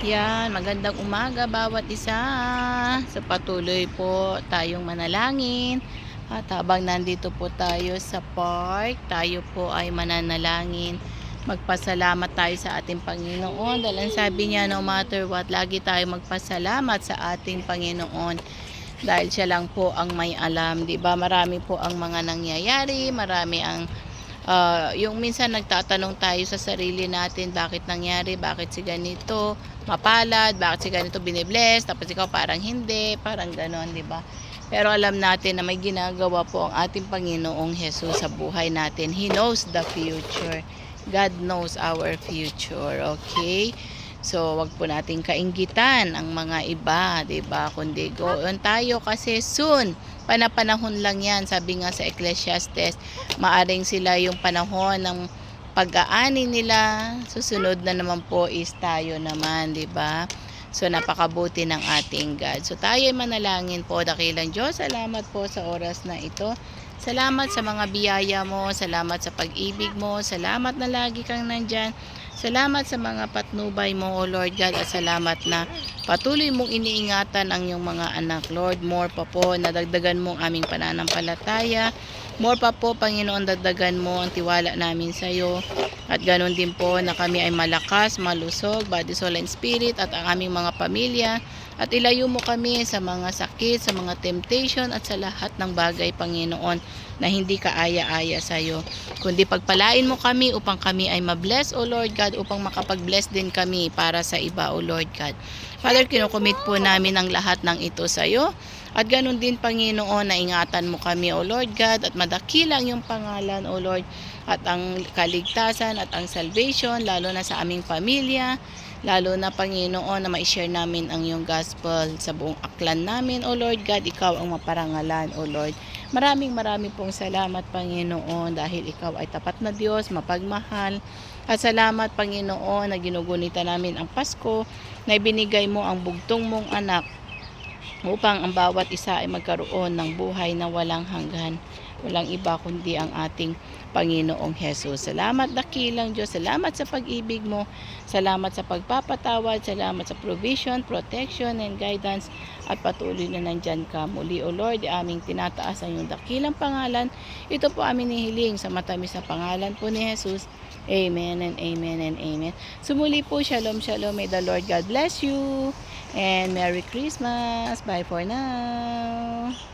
Yan, magandang umaga bawat isa. Sa patuloy po tayong manalangin. At habang nandito po tayo sa park, tayo po ay mananalangin. Magpasalamat tayo sa ating Panginoon. Dahil ang sabi niya, no matter what, lagi tayo magpasalamat sa ating Panginoon. Dahil siya lang po ang may alam, 'di ba? Marami po ang mga nangyayari, marami ang yung minsan nagtatanong tayo sa sarili natin, bakit nangyari, bakit si ganito mapalad, bakit si ganito binibless, tapos ikaw parang hindi, parang ganon, di ba? Pero alam natin na may ginagawa po ang ating Panginoong Jesus sa buhay natin. He knows the future. God knows our future, okay? So, wag po nating kainggitan ang mga iba, 'di ba? Kundi go on tayo kasi soon, panapanahon lang 'yan. Sabi nga sa Ecclesiastes, maaring sila yung panahon ng pag-aani nila, susunod na naman po is tayo naman, 'di ba? So, napakabuti ng ating God. So, tayo ay manalangin po, dakilang Diyos. Salamat po sa oras na ito. Salamat sa mga biyaya mo, salamat sa pag-ibig mo, salamat na lagi kang nandyan. Salamat sa mga patnubay mo, O Lord God, at salamat na patuloy mong iniingatan ang iyong mga anak. Lord, more pa po, nadagdagan mo ang aming pananampalataya. More pa po, Panginoon, dagdagan mo ang tiwala namin sa iyo. At ganoon din po na kami ay malakas, malusog, body, soul, and spirit, at ang aming mga pamilya. At ilayo mo kami sa mga sakit, sa mga temptation, at sa lahat ng bagay, Panginoon, na hindi kaaya-aya sa iyo. Kundi pagpalain mo kami upang kami ay mabless, O Lord God, upang makapag-bless din kami para sa iba, O Lord God. Father, kinukomit po namin ang lahat ng ito sa iyo. At ganun din, Panginoon, na ingatan mo kami, O Lord God, at madakilang yung pangalan, O Lord, at ang kaligtasan at ang salvation, lalo na sa aming pamilya, lalo na, Panginoon, na ma-share namin ang iyong gospel sa buong aklan namin, O Lord God. Ikaw ang maparangalan, O Lord. Maraming pong salamat, Panginoon, dahil ikaw ay tapat na Diyos, mapagmahal. At salamat, Panginoon, na ginugunita namin ang Pasko, na ibinigay mo ang bugtong mong anak upang ang bawat isa ay magkaroon ng buhay na walang hanggan. Walang iba kundi ang ating Panginoong Jesus. Salamat, dakilang Diyos. Salamat sa pag-ibig mo. Salamat sa pagpapatawad. Salamat sa provision, protection, and guidance. At patuloy na nandyan ka. Muli, O Lord, aming tinataas ang iyong dakilang pangalan. Ito po aming nihiling sa matamis na pangalan po ni Jesus. Amen and amen and amen. Sumuli po, shalom, shalom. May the Lord God bless you. And Merry Christmas. Bye for now.